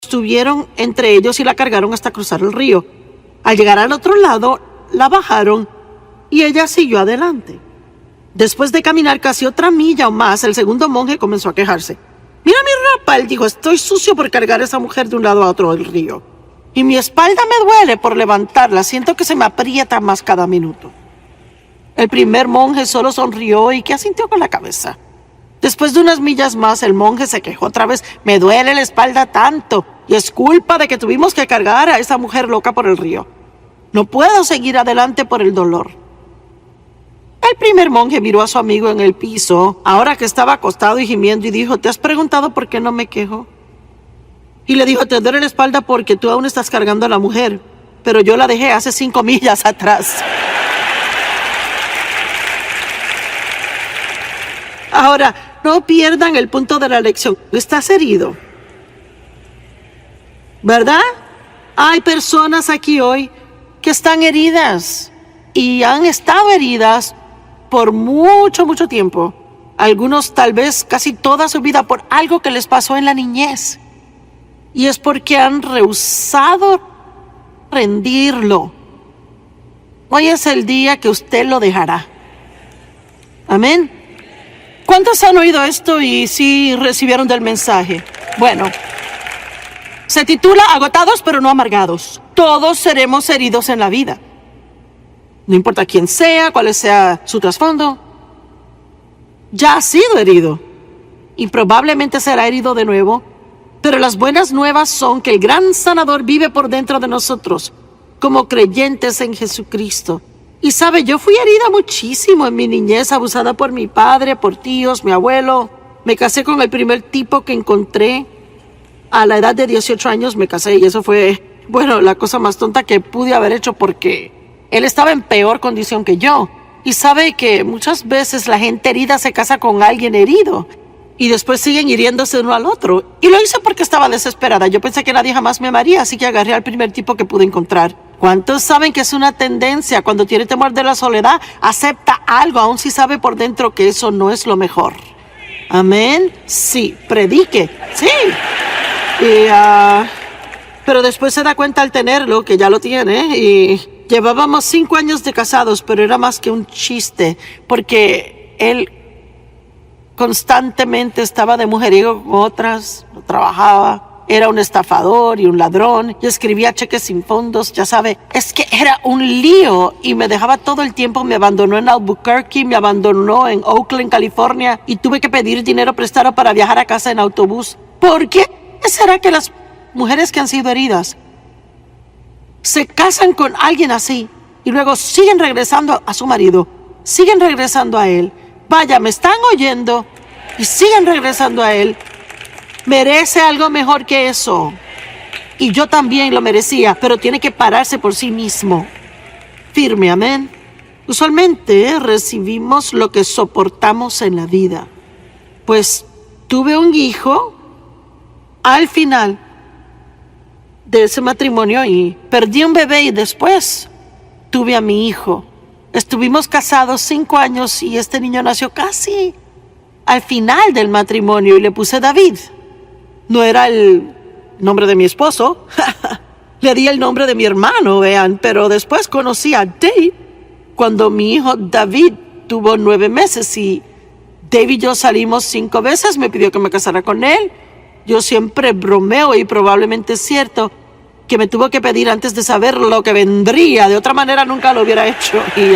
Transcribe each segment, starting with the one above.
sostuvieron entre ellos y la cargaron hasta cruzar el río. Al llegar al otro lado, la bajaron y ella siguió adelante. Después de caminar casi otra milla o más, el segundo monje comenzó a quejarse. «Mira mi ropa», él dijo, «estoy sucio por cargar a esa mujer de un lado a otro del río. Y mi espalda me duele por levantarla, siento que se me aprieta más cada minuto». El primer monje solo sonrió y que asintió con la cabeza. Después de unas millas más, el monje se quejó otra vez. «Me duele la espalda tanto, y es culpa de que tuvimos que cargar a esa mujer loca por el río. No puedo seguir adelante por el dolor». El primer monje miró a su amigo en el piso, ahora que estaba acostado y gimiendo, y dijo, «¿Te has preguntado por qué no me quejo?» Y le dijo, «Te duele la espalda porque tú aún estás cargando a la mujer, pero yo la dejé hace 5 millas atrás». Ahora, no pierdan el punto de la lección. Estás herido, ¿verdad? Hay personas aquí hoy que están heridas y han estado heridas por mucho, mucho tiempo. Algunos tal vez casi toda su vida por algo que les pasó en la niñez. Y es porque han rehusado rendirlo. Hoy es el día que usted lo dejará. Amén. ¿Cuántos han oído esto y sí recibieron del mensaje? Bueno, se titula Agotados pero no amargados. Todos seremos heridos en la vida. No importa quién sea, cuál sea su trasfondo. Ya ha sido herido y probablemente será herido de nuevo. Pero las buenas nuevas son que el gran sanador vive por dentro de nosotros como creyentes en Jesucristo. Y sabe, yo fui herida muchísimo en mi niñez, abusada por mi padre, por tíos, mi abuelo. Me casé con el primer tipo que encontré. A la edad de 18 años me casé y eso fue, bueno, la cosa más tonta que pude haber hecho porque él estaba en peor condición que yo. Y sabe que muchas veces la gente herida se casa con alguien herido y después siguen hiriéndose uno al otro. Y lo hice porque estaba desesperada. Yo pensé que nadie jamás me amaría, así que agarré al primer tipo que pude encontrar. ¿Cuántos saben que es una tendencia cuando tiene temor de la soledad? Acepta algo, aun si sabe por dentro que eso no es lo mejor. Amén. Sí, predique. Sí. Pero después se da cuenta al tenerlo, que ya lo tiene, y llevábamos 5 años de casados, pero era más que un chiste, porque él constantemente estaba de mujeriego con otras, no trabajaba. Era un estafador y un ladrón y escribía cheques sin fondos, ya sabe. Es que era un lío y me dejaba todo el tiempo. Me abandonó en Albuquerque, me abandonó en Oakland, California y tuve que pedir dinero prestado para viajar a casa en autobús. ¿Por qué será que las mujeres que han sido heridas se casan con alguien así y luego siguen regresando a su marido, siguen regresando a él? Vaya, me están oyendo y siguen regresando a él. Merece algo mejor que eso. Y yo también lo merecía, pero tiene que pararse por sí mismo. Firme, amén. Usualmente recibimos lo que soportamos en la vida. Pues tuve un hijo al final de ese matrimonio y perdí un bebé y después tuve a mi hijo. Estuvimos casados 5 años y este niño nació casi al final del matrimonio y le puse David. No era el nombre de mi esposo. Le di el nombre de mi hermano, vean. Pero después conocí a Dave cuando mi hijo David tuvo 9 meses. Y Dave y yo salimos 5 veces. Me pidió que me casara con él. Yo siempre bromeo y probablemente es cierto que me tuvo que pedir antes de saber lo que vendría. De otra manera nunca lo hubiera hecho. Y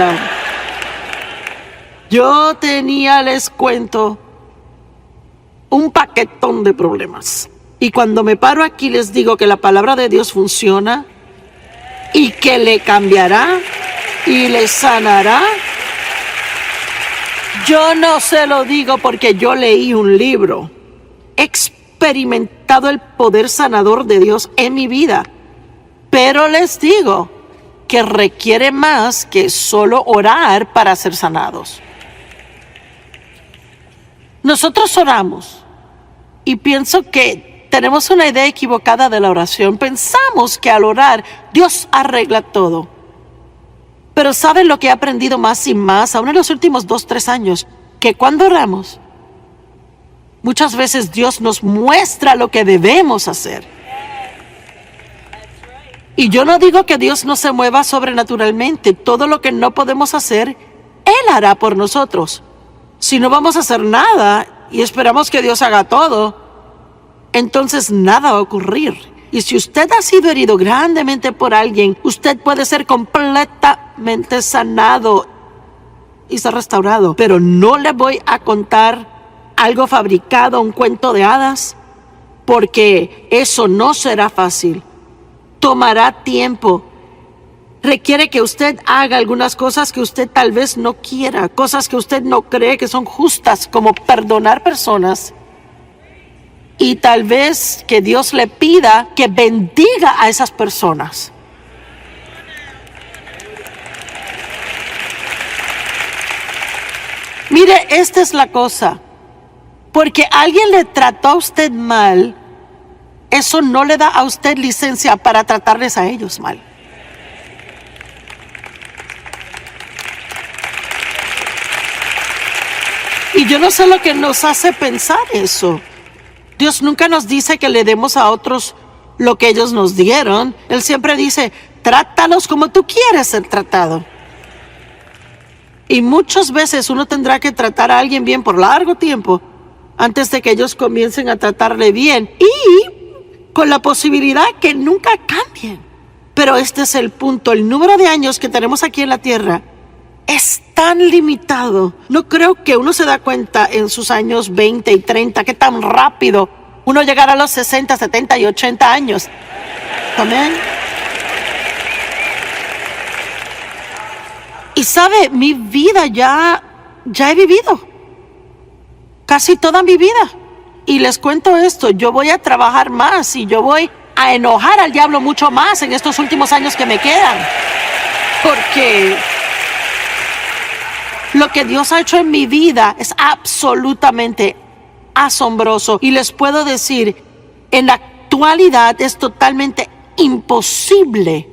yo tenía, les cuento, un paquetón de problemas. Y cuando me paro aquí les digo que la palabra de Dios funciona y que le cambiará y le sanará. Yo no se lo digo porque yo leí un libro. He experimentado el poder sanador de Dios en mi vida. Pero les digo que requiere más que solo orar para ser sanados. Nosotros oramos. Y pienso que tenemos una idea equivocada de la oración. Pensamos que al orar, Dios arregla todo. Pero ¿saben lo que he aprendido más y más, aún en los últimos 2-3 años? Que cuando oramos, muchas veces Dios nos muestra lo que debemos hacer. Y yo no digo que Dios no se mueva sobrenaturalmente. Todo lo que no podemos hacer, Él hará por nosotros. Si no vamos a hacer nada y esperamos que Dios haga todo, entonces nada va a ocurrir. Y si usted ha sido herido grandemente por alguien, usted puede ser completamente sanado y ser restaurado. Pero no le voy a contar algo fabricado, un cuento de hadas, porque eso no será fácil. Tomará tiempo. Requiere que usted haga algunas cosas que usted tal vez no quiera, cosas que usted no cree que son justas, como perdonar personas. Y tal vez que Dios le pida que bendiga a esas personas. Mire, esta es la cosa. Porque alguien le trató a usted mal, eso no le da a usted licencia para tratarles a ellos mal. Y yo no sé lo que nos hace pensar eso. Dios nunca nos dice que le demos a otros lo que ellos nos dieron. Él siempre dice, trátalos como tú quieres ser tratado. Y muchas veces uno tendrá que tratar a alguien bien por largo tiempo antes de que ellos comiencen a tratarle bien. Y con la posibilidad que nunca cambien. Pero este es el punto. El número de años que tenemos aquí en la tierra es tan limitado. No creo que uno se da cuenta en sus años 20 y 30 que tan rápido uno llegará a los 60, 70 y 80 años. Amén. Y sabe, mi vida ya he vivido. Casi toda mi vida. Y les cuento esto, yo voy a trabajar más y yo voy a enojar al diablo mucho más en estos últimos años que me quedan. Porque lo que Dios ha hecho en mi vida es absolutamente asombroso. Y les puedo decir, en la actualidad es totalmente imposible.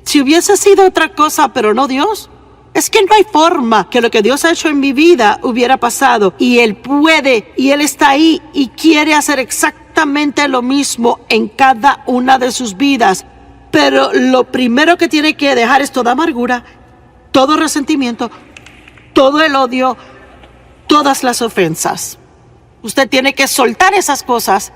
Si hubiese sido otra cosa, pero no Dios, es que no hay forma que lo que Dios ha hecho en mi vida hubiera pasado. Y Él puede, y Él está ahí y quiere hacer exactamente lo mismo en cada una de sus vidas. Pero lo primero que tiene que dejar es toda amargura, todo resentimiento, todo el odio, todas las ofensas. Usted tiene que soltar esas cosas,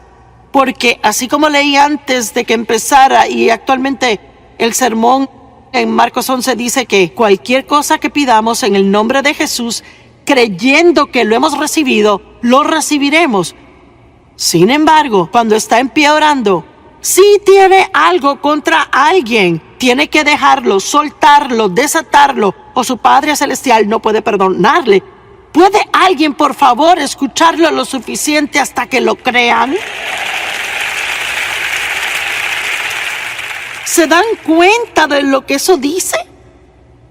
porque así como leí antes de que empezara, y actualmente el sermón en Marcos 11 dice que cualquier cosa que pidamos en el nombre de Jesús, creyendo que lo hemos recibido, lo recibiremos. Sin embargo, cuando está en pie orando, si tiene algo contra alguien, tiene que dejarlo, soltarlo, desatarlo, o su Padre Celestial no puede perdonarle. ¿Puede alguien, por favor, escucharlo lo suficiente hasta que lo crean? ¿Se dan cuenta de lo que eso dice?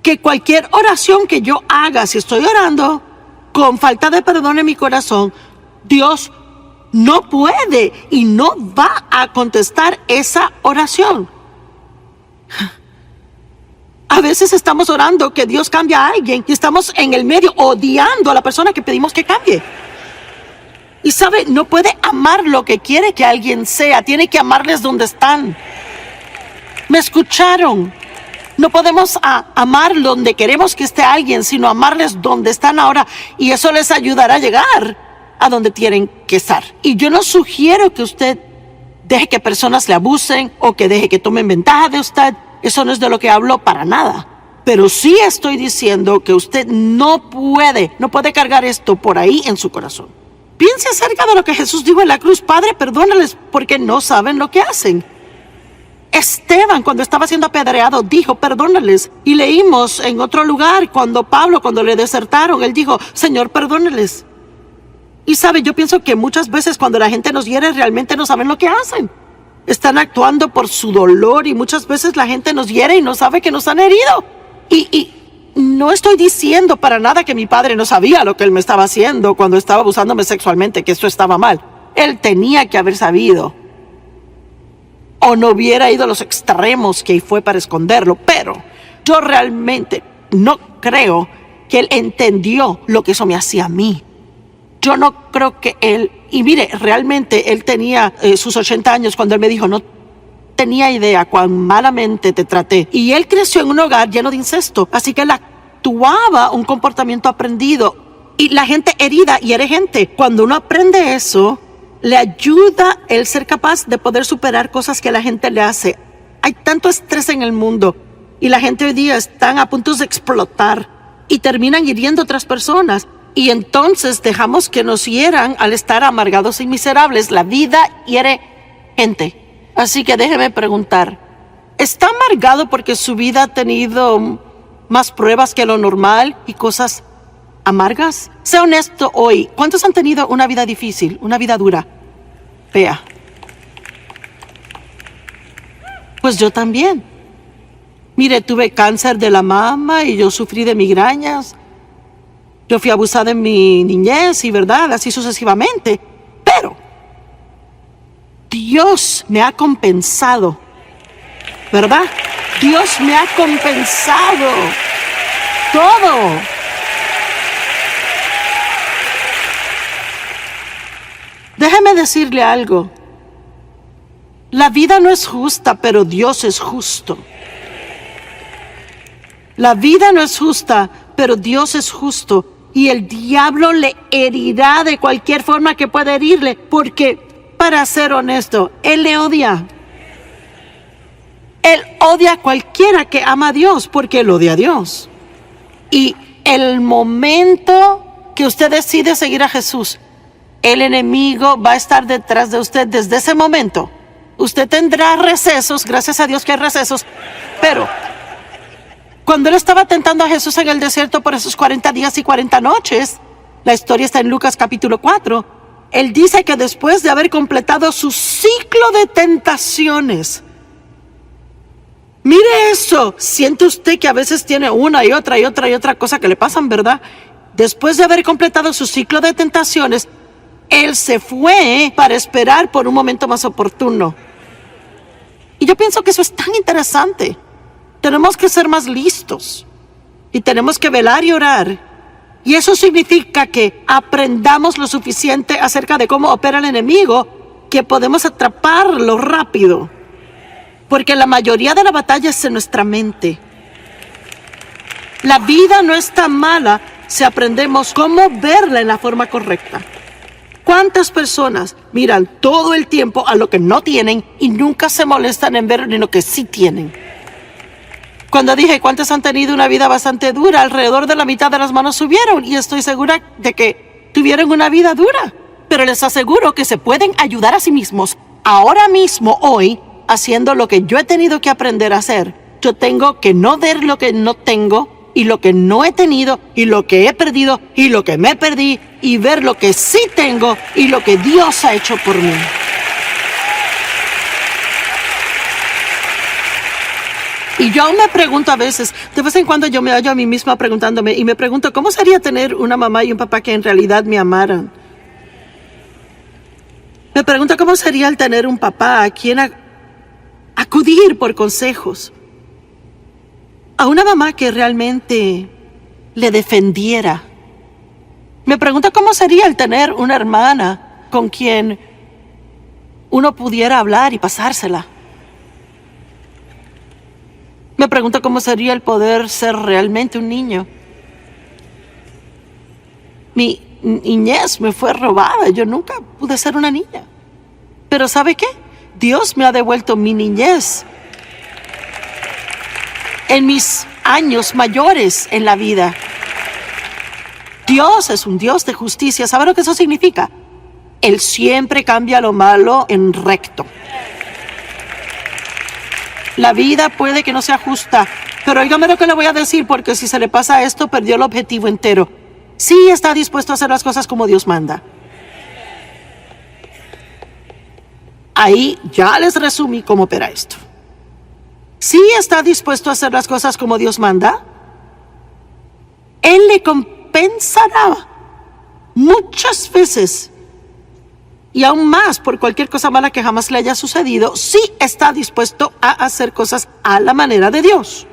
Que cualquier oración que yo haga, si estoy orando con falta de perdón en mi corazón, Dios no puede y no va a contestar esa oración. A veces estamos orando que Dios cambie a alguien y estamos en el medio odiando a la persona que pedimos que cambie. Y sabe, no puede amar lo que quiere que alguien sea, tiene que amarles donde están. ¿Me escucharon? No podemos amar donde queremos que esté alguien, sino amarles donde están ahora, y eso les ayudará a llegar a donde tienen que estar. Y yo no sugiero que usted deje que personas le abusen o que deje que tomen ventaja de usted. Eso no es de lo que hablo para nada. Pero sí estoy diciendo que usted no puede cargar esto por ahí en su corazón. Piense acerca de lo que Jesús dijo en la cruz. Padre, perdónales porque no saben lo que hacen. Esteban, cuando estaba siendo apedreado, dijo, perdónales. Y leímos en otro lugar, cuando le desertaron, él dijo, Señor, perdónales. Y sabe, yo pienso que muchas veces cuando la gente nos hiere, realmente no saben lo que hacen. Están actuando por su dolor, y muchas veces la gente nos hiere y no sabe que nos han herido. Y no estoy diciendo para nada que mi padre no sabía lo que él me estaba haciendo cuando estaba abusándome sexualmente, que eso estaba mal. Él tenía que haber sabido. O no hubiera ido a los extremos que fue para esconderlo. Pero yo realmente no creo que él entendió lo que eso me hacía a mí. Yo no creo que él... Y mire, realmente él tenía sus 80 años cuando él me dijo, tenía idea cuán malamente te traté. Y él creció en un hogar lleno de incesto, así que él actuaba un comportamiento aprendido. Y la gente herida hiere gente. Cuando uno aprende eso, le ayuda el ser capaz de poder superar cosas que la gente le hace. Hay tanto estrés en el mundo y la gente hoy día están a punto de explotar y terminan hiriendo a otras personas. Y entonces dejamos que nos hieran al estar amargados y miserables. La vida hiere gente. Así que déjeme preguntar, ¿está amargado porque su vida ha tenido más pruebas que lo normal y cosas amargas? Sea honesto hoy. ¿Cuántos han tenido una vida difícil, una vida dura, fea? Pues yo también. Mire, tuve cáncer de la mama y yo sufrí de migrañas. Yo fui abusada en mi niñez y, ¿verdad?, así sucesivamente. Pero Dios me ha compensado, ¿verdad? Dios me ha compensado todo. Déjeme decirle algo. La vida no es justa, pero Dios es justo. La vida no es justa, pero Dios es justo. Y el diablo le herirá de cualquier forma que pueda herirle, porque, para ser honesto, él le odia. Él odia a cualquiera que ama a Dios, porque él odia a Dios. Y el momento que usted decide seguir a Jesús, el enemigo va a estar detrás de usted desde ese momento. Usted tendrá recesos, gracias a Dios que hay recesos, pero cuando él estaba tentando a Jesús en el desierto por esos 40 días y 40 noches, la historia está en Lucas capítulo 4, él dice que después de haber completado su ciclo de tentaciones, mire eso, siente usted que a veces tiene una y otra cosa que le pasan, ¿verdad? Después de haber completado su ciclo de tentaciones, él se fue para esperar por un momento más oportuno. Y yo pienso que eso es tan interesante. Tenemos que ser más listos y tenemos que velar y orar. Y eso significa que aprendamos lo suficiente acerca de cómo opera el enemigo, que podemos atraparlo rápido. Porque la mayoría de la batalla es en nuestra mente. La vida no es tan mala si aprendemos cómo verla en la forma correcta. ¿Cuántas personas miran todo el tiempo a lo que no tienen y nunca se molestan en ver lo que sí tienen? Cuando dije cuántos han tenido una vida bastante dura, alrededor de la mitad de las manos subieron, y estoy segura de que tuvieron una vida dura. Pero les aseguro que se pueden ayudar a sí mismos ahora mismo, hoy, haciendo lo que yo he tenido que aprender a hacer. Yo tengo que no ver lo que no tengo, y lo que no he tenido, y lo que he perdido, y lo que me perdí, y ver lo que sí tengo, y lo que Dios ha hecho por mí. Y yo aún me pregunto a veces, de vez en cuando yo me hallo a mí misma preguntándome, y me pregunto, ¿cómo sería tener una mamá y un papá que en realidad me amaran? Me pregunto, ¿cómo sería el tener un papá a quien acudir por consejos? A una mamá que realmente le defendiera. Me pregunto cómo sería el tener una hermana con quien uno pudiera hablar y pasársela. Me pregunto cómo sería el poder ser realmente un niño. Mi niñez me fue robada, yo nunca pude ser una niña. Pero ¿sabe qué? Dios me ha devuelto mi niñez en mis años mayores en la vida. Dios es un Dios de justicia. ¿Sabe lo que eso significa? Él siempre cambia lo malo en recto. La vida puede que no sea justa, pero óigame lo que le voy a decir, porque si se le pasa esto, perdió el objetivo entero. Sí está dispuesto a hacer las cosas como Dios manda. Ahí ya les resumí cómo opera esto. Si está dispuesto a hacer las cosas como Dios manda, Él le compensará muchas veces y aún más por cualquier cosa mala que jamás le haya sucedido, si está dispuesto a hacer cosas a la manera de Dios.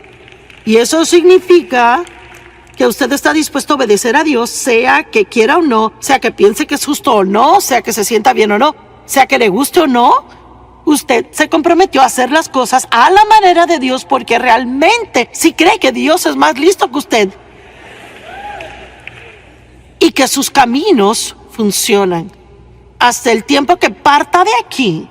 Y eso significa que usted está dispuesto a obedecer a Dios, sea que quiera o no, sea que piense que es justo o no, sea que se sienta bien o no, sea que le guste o no. usted se comprometió a hacer las cosas a la manera de Dios porque realmente sí cree que Dios es más listo que usted y que sus caminos funcionan. Hasta el tiempo que parta de aquí,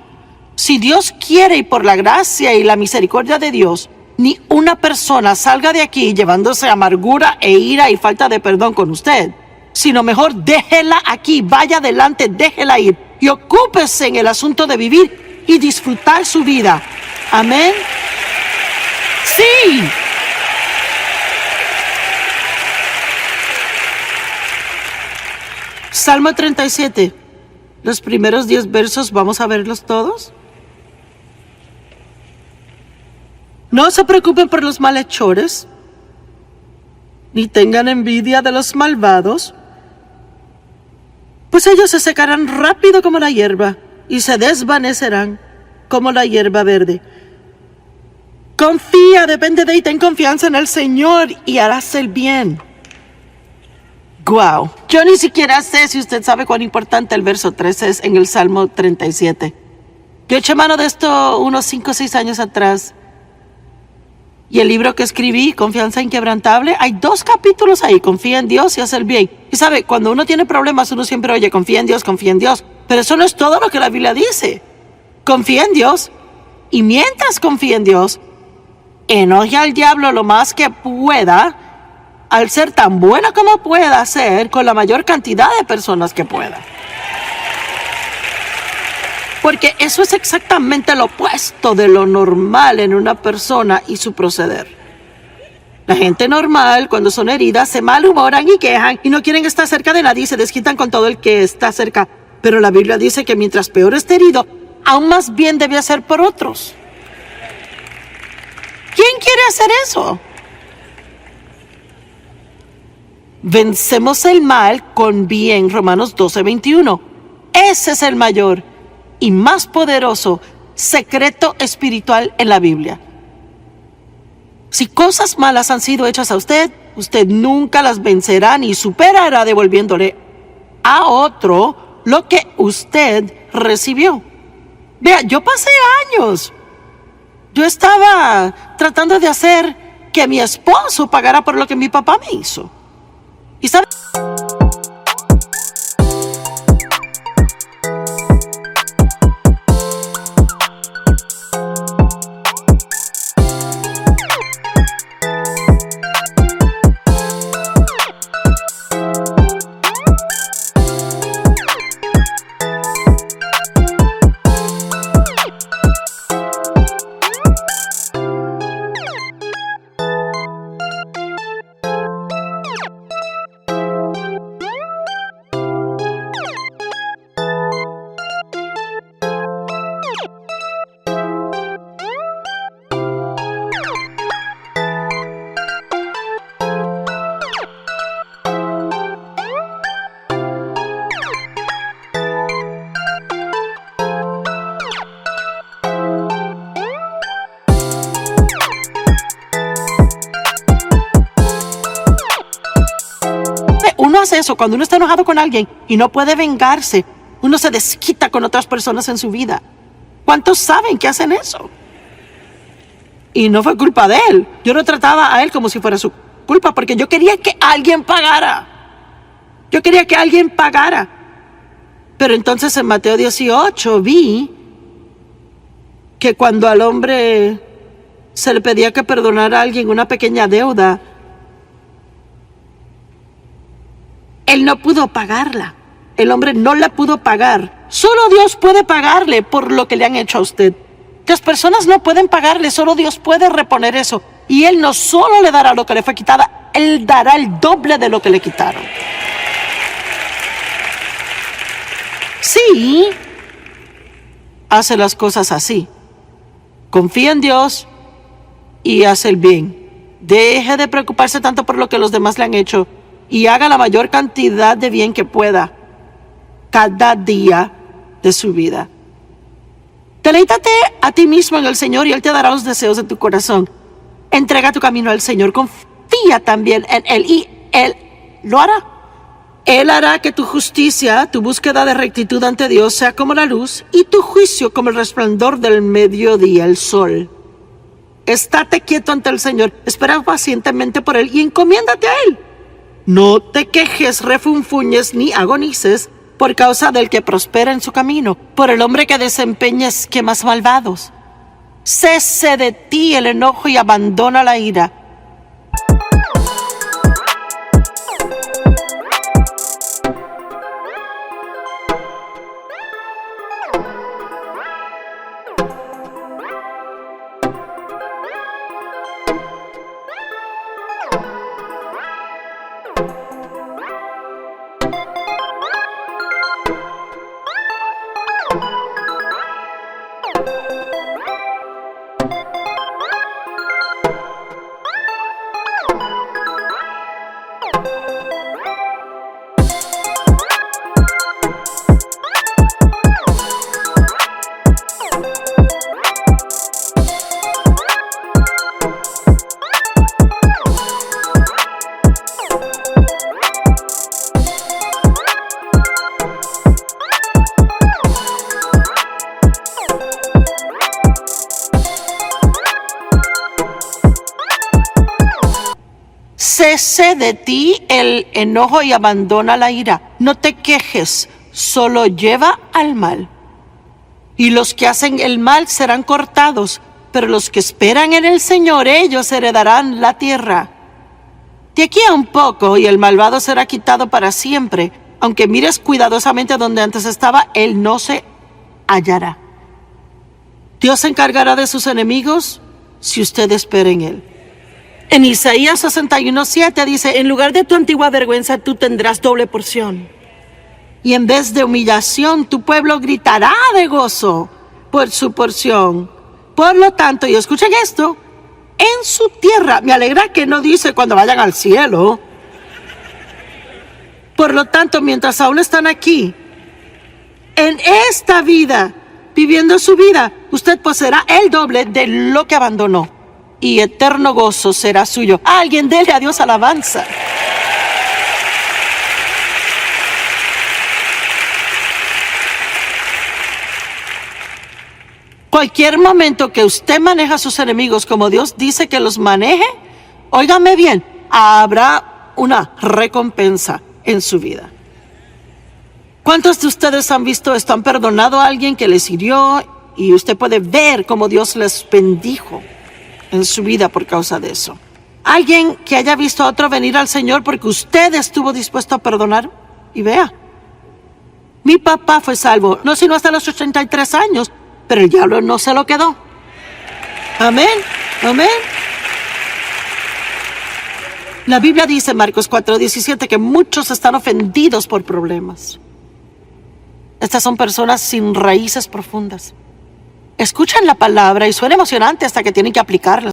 si Dios quiere y por la gracia y la misericordia de Dios, ni una persona salga de aquí llevándose amargura e ira y falta de perdón con usted, sino mejor déjela aquí, vaya adelante, déjela ir y ocúpese en el asunto de vivir y disfrutar su vida. Amén. Sí. Salmo 37. Los primeros 10 versos, ¿vamos a verlos todos? No se preocupen por los malhechores, ni tengan envidia de los malvados, pues ellos se secarán rápido como la hierba y se desvanecerán como la hierba verde. Confía, depende de y ten confianza en el Señor y harás el bien. Wow, yo ni siquiera sé si usted sabe cuán importante el verso 13 es en el Salmo 37. Yo eché mano de esto unos 5 o 6 años atrás. Y el libro que escribí, Confianza Inquebrantable, hay 2 capítulos ahí, confía en Dios y haz el bien. Y sabe, cuando uno tiene problemas, uno siempre oye, confía en Dios, confía en Dios. Pero eso no es todo lo que la Biblia dice. Confía en Dios. Y mientras confía en Dios, enoje al diablo lo más que pueda, al ser tan buena como pueda ser, con la mayor cantidad de personas que pueda. Porque eso es exactamente lo opuesto de lo normal en una persona y su proceder. La gente normal, cuando son heridas, se malhumoran y quejan y no quieren estar cerca de nadie y se desquitan con todo el que está cerca. Pero la Biblia dice que mientras peor esté herido, aún más bien debe hacer por otros. ¿Quién quiere hacer eso? Vencemos el mal con bien, Romanos 12:21. Ese es el mayor y más poderoso secreto espiritual en la Biblia. Si cosas malas han sido hechas a usted, usted nunca las vencerá ni superará devolviéndole a otro lo que usted recibió. Vea, yo pasé años. Yo estaba tratando de hacer que mi esposo pagara por lo que mi papá me hizo. ¿Y sabe? Uno hace eso cuando uno está enojado con alguien y no puede vengarse. Uno se desquita con otras personas en su vida. ¿Cuántos saben que hacen eso? Y no fue culpa de él. Yo lo trataba a él como si fuera su culpa porque yo quería que alguien pagara. Yo quería que alguien pagara. Pero entonces en Mateo 18 vi que cuando al hombre se le pedía que perdonara a alguien una pequeña deuda, él no pudo pagarla. El hombre no la pudo pagar. Solo Dios puede pagarle por lo que le han hecho a usted. Las personas no pueden pagarle, solo Dios puede reponer eso. Y Él no solo le dará lo que le fue quitada, Él dará el doble de lo que le quitaron. Sí, hace las cosas así. Confía en Dios y hace el bien. Deje de preocuparse tanto por lo que los demás le han hecho y haga la mayor cantidad de bien que pueda cada día de su vida. Deleítate a ti mismo en el Señor y Él te dará los deseos de tu corazón. Entrega tu camino al Señor, confía también en Él y Él lo hará. Él hará que tu justicia, tu búsqueda de rectitud ante Dios sea como la luz y tu juicio como el resplandor del mediodía, el sol. Estate quieto ante el Señor, espera pacientemente por Él y encomiéndate a Él. No te quejes, refunfuñes ni agonices por causa del que prospera en su camino, por el hombre que desempeña esquemas malvados. Cese de ti el enojo y abandona la ira. Cese de ti el enojo y abandona la ira. No te quejes, solo lleva al mal. Y los que hacen el mal serán cortados, pero los que esperan en el Señor, ellos heredarán la tierra. De aquí a un poco, y el malvado será quitado para siempre. Aunque mires cuidadosamente donde antes estaba, él no se hallará. Dios se encargará de sus enemigos si usted espera en Él. En Isaías 61:7 dice, en lugar de tu antigua vergüenza, tú tendrás doble porción. Y en vez de humillación, tu pueblo gritará de gozo por su porción. Por lo tanto, y escuchen esto, en su tierra, me alegra que no dice cuando vayan al cielo. Por lo tanto, mientras aún están aquí, en esta vida, viviendo su vida, usted poseerá el doble de lo que abandonó. Y eterno gozo será suyo. Alguien dele a Dios alabanza. Cualquier momento que usted maneja a sus enemigos como Dios dice que los maneje, óigame bien, habrá una recompensa en su vida. ¿Cuántos de ustedes han visto esto? ¿Han perdonado a alguien que les hirió? Y usted puede ver cómo Dios les bendijo en su vida por causa de eso. Alguien que haya visto a otro venir al Señor porque usted estuvo dispuesto a perdonar. Y vea, mi papá fue salvo, no sino hasta los 83 años, pero el diablo no se lo quedó. Amén, amén. La Biblia dice, Marcos 4:17, que muchos están ofendidos por problemas. Estas son personas sin raíces profundas. Escuchan la palabra y suena emocionante hasta que tienen que aplicarla.